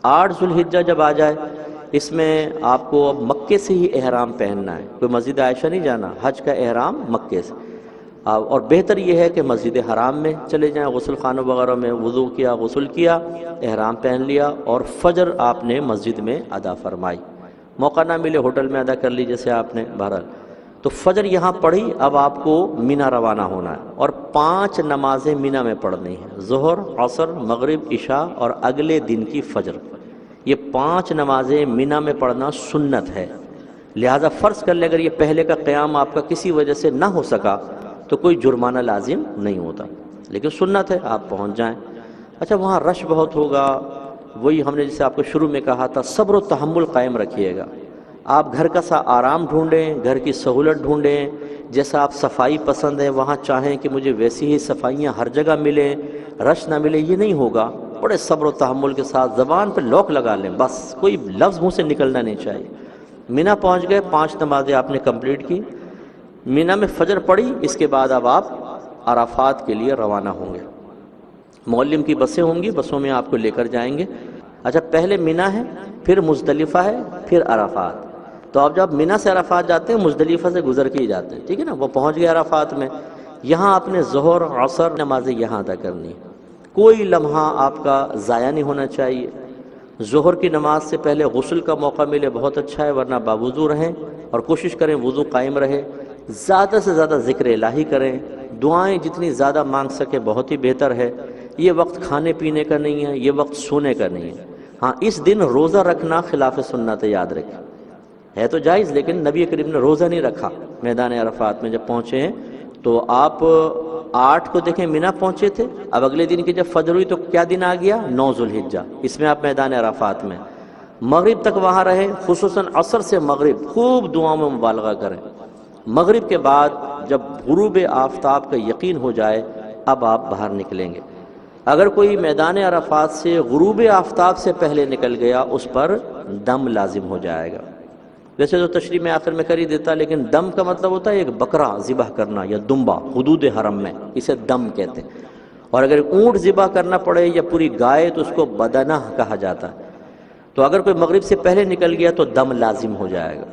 8 ذوالحجہ جب آ جائے، اس میں آپ کو اب مکے سے ہی احرام پہننا ہے، کوئی مسجد عائشہ نہیں جانا، حج کا احرام مکے سے۔ اور بہتر یہ ہے کہ مسجد حرام میں چلے جائیں، غسل خانوں وغیرہ میں وضو کیا، غسل کیا، احرام پہن لیا، اور فجر آپ نے مسجد میں ادا فرمائی۔ موقع نہ ملے ہوٹل میں ادا کر لی جیسے آپ نے، بہرحال تو فجر یہاں پڑھی۔ اب آپ کو مینا روانہ ہونا ہے، اور 5 نمازیں مینا میں پڑھنی ہیں، ظہر، عصر، مغرب، عشاء اور اگلے دن کی فجر۔ یہ 5 نمازیں مینا میں پڑھنا سنت ہے۔ لہذا فرض کر لیں اگر یہ پہلے کا قیام آپ کا کسی وجہ سے نہ ہو سکا تو کوئی جرمانہ لازم نہیں ہوتا، لیکن سنت ہے آپ پہنچ جائیں۔ اچھا، وہاں رش بہت ہوگا، وہی ہم نے جسے آپ کو شروع میں کہا تھا، صبر و تحمل قائم رکھیے گا۔ آپ گھر کا سا آرام ڈھونڈیں، گھر کی سہولت ڈھونڈیں، جیسا آپ صفائی پسند ہے وہاں چاہیں کہ مجھے ویسی ہی صفائیاں ہر جگہ ملیں، رش نہ ملے، یہ نہیں ہوگا۔ بڑے صبر و تحمل کے ساتھ زبان پہ لوک لگا لیں، بس کوئی لفظ منہ سے نکلنا نہیں چاہیے۔ مینا پہنچ گئے، 5 نمازیں آپ نے کمپلیٹ کی، مینا میں فجر پڑی، اس کے بعد اب آپ عرفات کے لیے روانہ ہوں گے۔ معلم کی بسیں ہوں گی، بسوں میں آپ کو لے کر جائیں گے۔ اچھا، پہلے مینا ہے، پھر مزدلفہ ہے، پھر عرفات۔ تو آپ جب مینا سے عرفات جاتے ہیں مزدلفہ سے گزر کے ہی جاتے ہیں، ٹھیک ہے نا، وہ پہنچ گئے عرفات میں۔ یہاں آپ نے ظہر، عصر نمازیں یہاں ادا کرنی، کوئی لمحہ آپ کا ضائع نہیں ہونا چاہیے۔ ظہر کی نماز سے پہلے غسل کا موقع ملے بہت اچھا ہے، ورنہ باوضو رہیں، اور کوشش کریں وضو قائم رہے۔ زیادہ سے زیادہ ذکر الہی کریں، دعائیں جتنی زیادہ مانگ سکیں بہت ہی بہتر ہے۔ یہ وقت کھانے پینے کا نہیں ہے، یہ وقت سونے کا نہیں ہے۔ ہاں، اس دن روزہ رکھنا خلاف سنت ہے، یاد رکھیں، ہے تو جائز، لیکن نبی کریم نے روزہ نہیں رکھا۔ میدان عرفات میں جب پہنچے ہیں تو آپ 8 کو دیکھیں مینا پہنچے تھے، اب اگلے دن کی جب فجر ہوئی تو کیا دن آ گیا؟ 9 ذوالحجہ، اس میں آپ میدان عرفات میں مغرب تک وہاں رہے، خصوصاً عصر سے مغرب خوب دعاؤں میں مبالغہ کریں۔ مغرب کے بعد جب غروب آفتاب کا یقین ہو جائے اب آپ باہر نکلیں گے۔ اگر کوئی میدان عرفات سے غروب آفتاب سے پہلے نکل گیا اس پر دم لازم ہو جائے گا۔ ویسے تو تشریح میں آخر میں کر ہی دیتا، لیکن دم کا مطلب ہوتا ہے ایک بکرا ذبح کرنا یا دمبا، حدود حرم میں اسے دم کہتے ہیں۔ اور اگر اونٹ ذبح کرنا پڑے یا پوری گائے تو اس کو بدنہ کہا جاتا ہے۔ تو اگر کوئی مغرب سے پہلے نکل گیا تو دم لازم ہو جائے گا،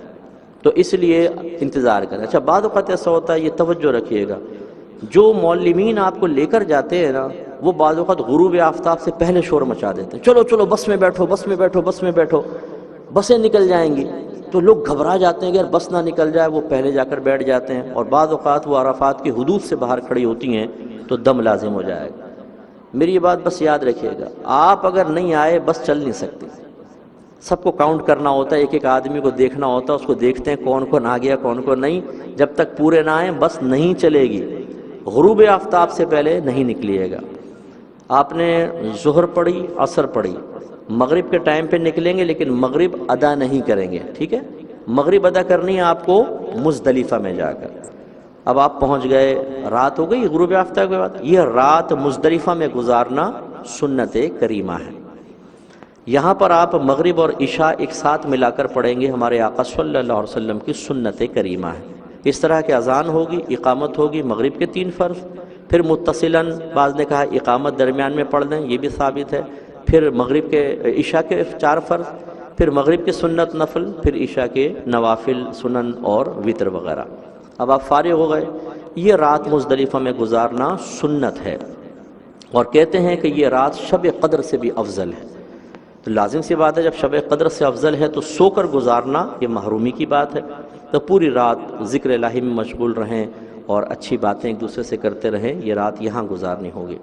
تو اس لیے انتظار کریں۔ اچھا، بعض اوقات ایسا ہوتا ہے، یہ توجہ رکھیے گا، جو معلمین آپ کو لے کر جاتے ہیں نا، وہ بعض اوقات غروب آفتاب سے پہلے شور مچا دیتے ہیں، چلو چلو بس میں بیٹھو، بس میں بیٹھو، بس میں بیٹھو، بسیں نکل جائیں گی۔ تو لوگ گھبرا جاتے ہیں کہ یار بس نہ نکل جائے، وہ پہلے جا کر بیٹھ جاتے ہیں، اور بعض اوقات وہ عرفات کی حدود سے باہر کھڑی ہوتی ہیں تو دم لازم ہو جائے گا۔ میری یہ بات بس یاد رکھیے گا، آپ اگر نہیں آئے بس چل نہیں سکتی، سب کو کاؤنٹ کرنا ہوتا ہے، ایک ایک آدمی کو دیکھنا ہوتا ہے، اس کو دیکھتے ہیں کون کون آ گیا کون کون نہیں، جب تک پورے نہ آئیں بس نہیں چلے گی۔ غروب آفتاب سے پہلے نہیں نکلیے گا۔ آپ نے ظہر پڑھی، عصر پڑھی، مغرب کے ٹائم پہ نکلیں گے لیکن مغرب ادا نہیں کریں گے، ٹھیک ہے؟ مغرب ادا کرنی ہے آپ کو مزدلفہ میں جا کر۔ اب آپ پہنچ گئے، رات ہو گئی غروب آفتاب کے بعد، یہ رات مزدلفہ میں گزارنا سنت کریمہ ہے۔ یہاں پر آپ مغرب اور عشاء ایک ساتھ ملا کر پڑھیں گے، ہمارے آقا صلی اللہ علیہ وسلم کی سنت کریمہ ہے۔ اس طرح کہ اذان ہوگی، اقامت ہوگی، مغرب کے 3 فرض، پھر متصلاً بعض نے کہا اقامت درمیان میں پڑھ دیں، یہ بھی ثابت ہے، پھر مغرب کے عشاء کے 4 فرض، پھر مغرب کے سنت نفل، پھر عشاء کے نوافل سنن اور وتر وغیرہ۔ اب آپ فارغ ہو گئے، یہ رات مزدلفہ میں گزارنا سنت ہے، اور کہتے ہیں کہ یہ رات شب قدر سے بھی افضل ہے۔ تو لازم سی بات ہے، جب شب قدر سے افضل ہے تو سو کر گزارنا یہ محرومی کی بات ہے۔ تو پوری رات ذکر الہی میں مشغول رہیں اور اچھی باتیں ایک دوسرے سے کرتے رہیں، یہ رات یہاں گزارنی ہوگی۔